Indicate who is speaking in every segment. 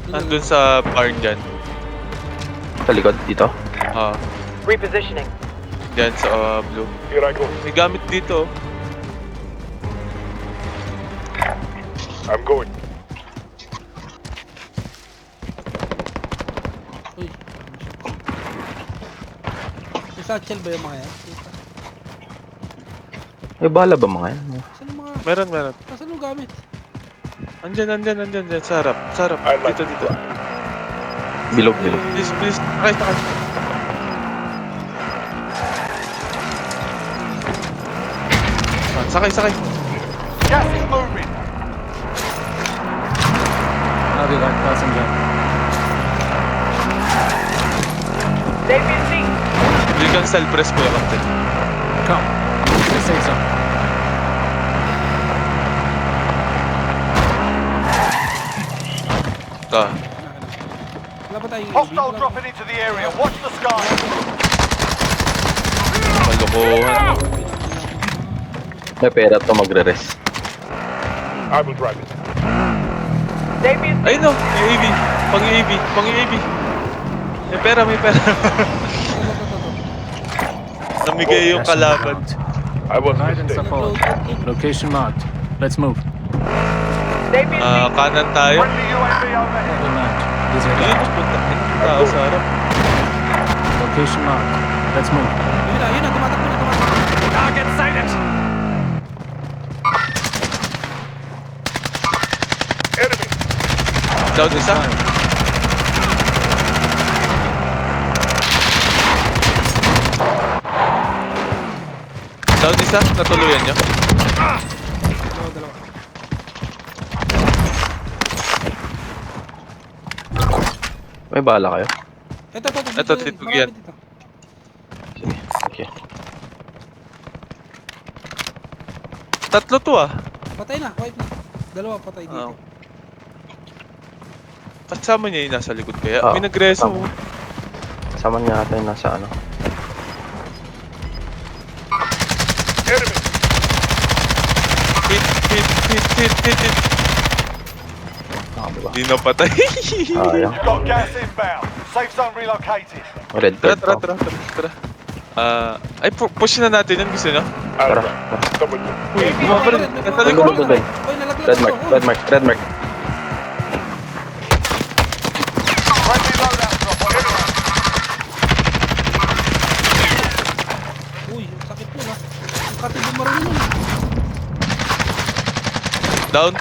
Speaker 1: Nandun sa barn dyan.
Speaker 2: Sa likod, dito.
Speaker 3: Repositioning.
Speaker 1: Dyan sa blue.
Speaker 4: Here I go.
Speaker 1: May gamit dito.
Speaker 4: I'm going.
Speaker 5: Uy. May satchel ba yung mga yan?
Speaker 2: May bala ba mga yan?
Speaker 5: Saan yung mga...
Speaker 1: Meron.
Speaker 5: Saan yung gamit?
Speaker 1: Andyan. Sa harap.
Speaker 4: I like
Speaker 1: Dito.
Speaker 2: Bilog.
Speaker 1: Please. Sakay. Sakay.
Speaker 4: Gas is moving.
Speaker 6: I'll be like passenger.
Speaker 3: David C.
Speaker 1: Hindi kang self-press ko yung captain.
Speaker 6: Come. The safe zone.
Speaker 5: Wala pa tayong
Speaker 4: Hostile dropping into the area. Watch the sky.
Speaker 1: Malokohan.
Speaker 2: May pera to magre-rest.
Speaker 4: I will drive it.
Speaker 3: David C.
Speaker 1: Ay no, UAV. Pang-UAV. May pera. Namigay yung kalaban.
Speaker 4: I was
Speaker 6: Guidance
Speaker 4: mistaken.
Speaker 6: support. Location marked. Let's move.
Speaker 3: David C.
Speaker 1: Kanan tayo.
Speaker 4: Friendly UAV overhead.
Speaker 6: Good match. Disregard.
Speaker 1: Ayun, punta. Tao sa harap.
Speaker 6: Location marked. Let's move.
Speaker 5: Yun na, tumatakbo.
Speaker 4: Target sighted. Enemy.
Speaker 1: Down isa. Down isa. Natuluyan nyo.
Speaker 5: Dalawa.
Speaker 2: May bala kayo?
Speaker 1: Ito, dito yan.
Speaker 5: Marami dito.
Speaker 2: Okay.
Speaker 1: Tatlo to ah.
Speaker 5: Patay na, wipe na. Dalawa patay dito.
Speaker 1: Kasama niya yung nasa likod kaya.
Speaker 2: Oo,
Speaker 1: May nagreso.
Speaker 2: tama. Kasama niya ata yung nasa ano.
Speaker 4: Enemy.
Speaker 1: Hit.
Speaker 2: Diba?
Speaker 1: Di na patay.
Speaker 2: Ayun.
Speaker 4: You've got gas inbound. Safe zone relocated.
Speaker 2: Red
Speaker 1: Tara.
Speaker 2: card to.
Speaker 1: Ay, push na natin yun. Gusto nyo?
Speaker 2: Tara.
Speaker 4: Double.
Speaker 1: Uy, bumaba rin. Nasa likod.
Speaker 2: Doon.
Speaker 5: Uy, nalaglag
Speaker 2: Red
Speaker 5: ako.
Speaker 2: mark.
Speaker 4: Friendly loadout drop on enemy.
Speaker 5: Uy, ang sakit yun ah. Ang katibong marunong yun.
Speaker 1: Down.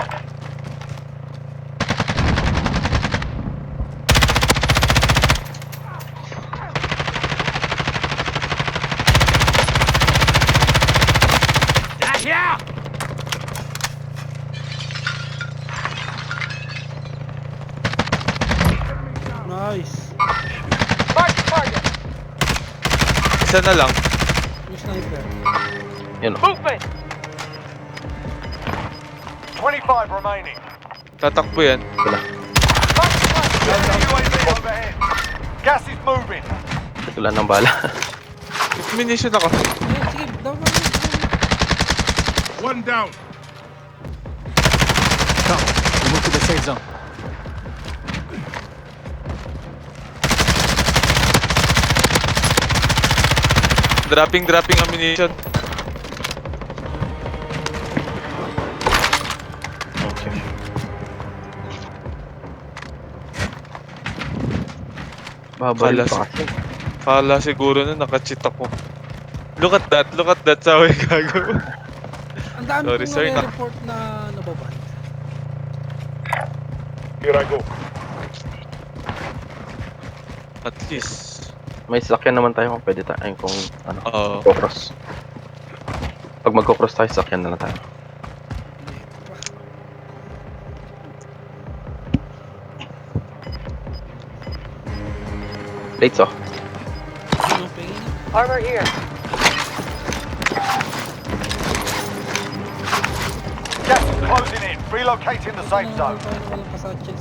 Speaker 5: Nice.
Speaker 4: Mark target.
Speaker 1: Isa na lang.
Speaker 5: Yung sniper.
Speaker 2: Yun o.
Speaker 3: Movement.
Speaker 4: 25 remaining.
Speaker 1: Tatakbo yan.
Speaker 2: Wala.
Speaker 4: Friendly UAV overhead. Gas is moving.
Speaker 2: Wala ng bala.
Speaker 1: Munition ako.
Speaker 5: Ayun, sige, down.
Speaker 4: One down.
Speaker 6: Come. We move to the safe zone.
Speaker 1: Dropping ammunition.
Speaker 2: Okay. Babalik pa kasi.
Speaker 1: Kala siguro na naka-cheat ako. Look at that, sabi gago.
Speaker 5: Ang dami
Speaker 1: Sorry,
Speaker 5: kong
Speaker 1: sir, na-
Speaker 5: report na nababad.
Speaker 4: Here I go.
Speaker 1: At least.
Speaker 2: May sasakyan naman tayo kung pwede tayo. Ay, kung ano.
Speaker 1: Oo.
Speaker 2: Magko-cross. Pag magko-cross tayo, sasakyan na lang tayo. Plates oh.
Speaker 5: Ano, pingin na.
Speaker 3: Armor here.
Speaker 4: Gas is closing in. Relocating the safe zone.
Speaker 5: Walang pasatchel.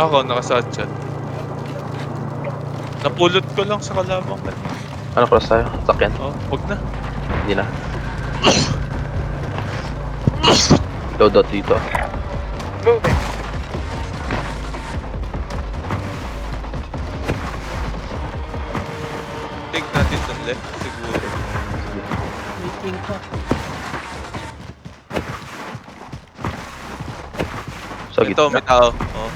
Speaker 1: Ako, nakasatchat. Napulot ko lang sa kalabang.
Speaker 2: Ano, cross tayo? Sasakyan?
Speaker 1: Oh, wag na.
Speaker 2: Hindi na. Loadout dito.
Speaker 3: Moving.
Speaker 1: Take natin ng left, siguro.
Speaker 5: May king pa.
Speaker 2: Sa
Speaker 1: Ito,
Speaker 2: gitna.
Speaker 1: may tao. Oh.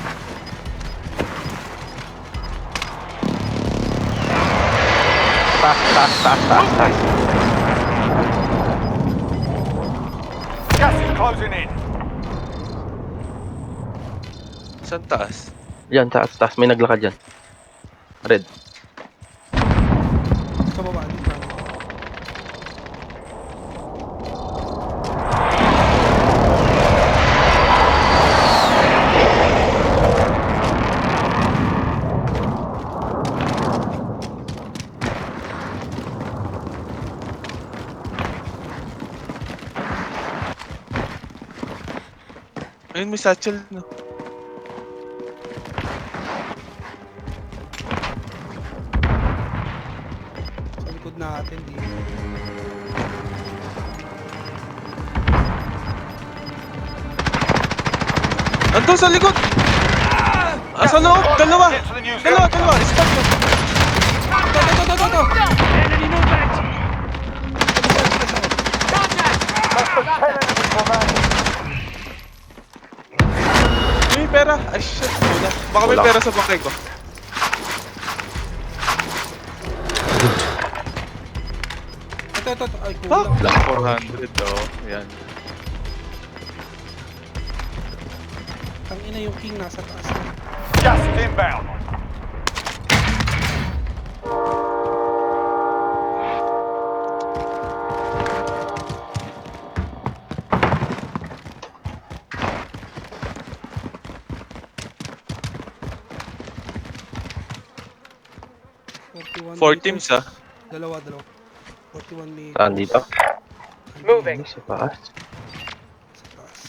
Speaker 2: Taas.
Speaker 4: Gas is closing in.
Speaker 1: Saan taas?
Speaker 2: Yan, taas. May naglakad dyan. Red.
Speaker 5: Sa baba. Dito.
Speaker 1: Ayun, may satchel na.
Speaker 5: Sa likod natin. Dito.
Speaker 1: Andun sa likod! Sa loob! Dalawa!
Speaker 4: Get to the new
Speaker 1: Dalawa!
Speaker 4: zone.
Speaker 1: Stop mo!
Speaker 5: Ito.
Speaker 3: Enemy movement!
Speaker 4: Less than 10 enemies remaining.
Speaker 1: May pera! Ay shit! Wala. Baka may
Speaker 2: Wala.
Speaker 1: pera sa bangkay ko.
Speaker 5: Ito. Ay,
Speaker 1: Fuck!
Speaker 5: kulang.
Speaker 1: 400 oh. Yan.
Speaker 5: Tangina yung king nasa taas na.
Speaker 4: Gas is inbound.
Speaker 1: Four teams ah.
Speaker 5: Dalawa. 41 meters.
Speaker 2: Saan dito?
Speaker 3: Moving.
Speaker 2: Sa taas.
Speaker 5: Sa taas.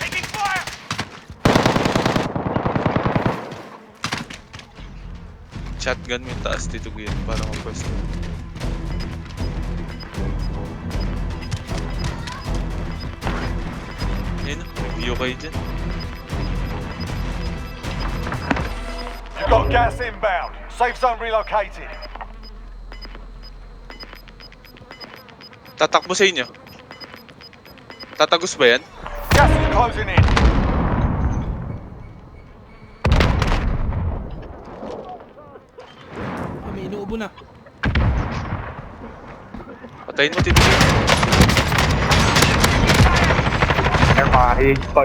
Speaker 4: Taking fire.
Speaker 1: Shotgun mo yung taas dito Guyan para mapwesto. Ayun may view kayo dyan.
Speaker 4: You've got gas inbound. Safe zone relocated.
Speaker 1: Tatakbo sa inyo. Tatagos ba yan?
Speaker 4: Gas is closing in.
Speaker 5: Ay, may inuubo na.
Speaker 1: Patayin mo tito.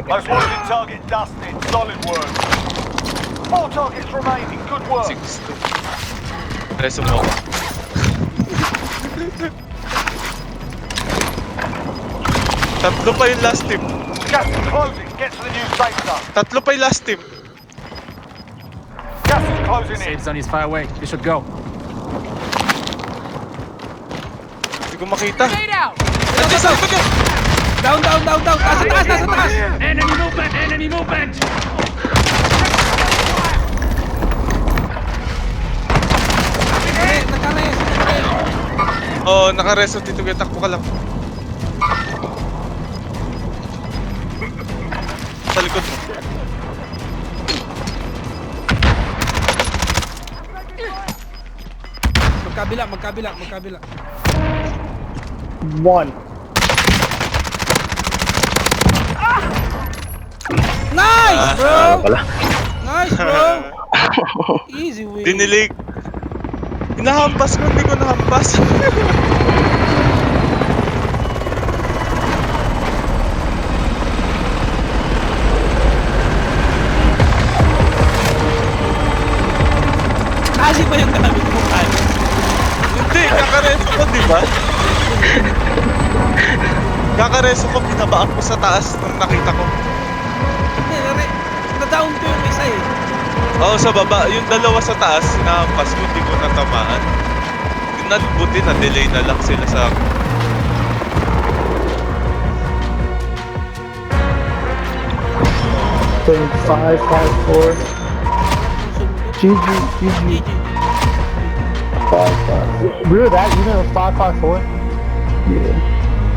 Speaker 4: Most wanted target dusted. Solid work. 4 targets remaining. Good work.
Speaker 1: 6-2. Preso mo ako. Tatlo pa yung last team.
Speaker 4: Gas is closing. Get to the new safe zone.
Speaker 1: Tatlo pa yung last team.
Speaker 4: Gas is closing in.
Speaker 6: Safe zone is far away. You should go.
Speaker 1: Hindi ko makita.
Speaker 3: Grenade out!
Speaker 1: Nandiyan sa likod yun!
Speaker 5: Down. Nasa taas.
Speaker 3: Enemy movement!
Speaker 5: Nakares.
Speaker 1: Oo, nakareso dito kaya takbo ka lang. Sa likod mo.
Speaker 5: Magkabila. Nice,
Speaker 2: Ano
Speaker 5: bro!
Speaker 2: pala?
Speaker 5: Nice, bro! Easy win.
Speaker 1: Dinilig. Hinahampas ko, hindi ko nahampas.
Speaker 5: Kasi pa yung gamit mo, Kyle.
Speaker 1: Hindi, kakareso ko, di ba? Kakareso ko, binabaan ko sa taas nung nakita ko.
Speaker 5: Hindi, na-down ko yung isa eh.
Speaker 1: Oo, sa baba. Yung dalawa sa taas, hinahampas ko, hindi ko natamaan. Buti na delay na lang sila sa akin.
Speaker 7: Five, 4. GG. We were that even with 554.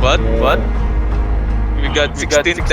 Speaker 1: What? We got 16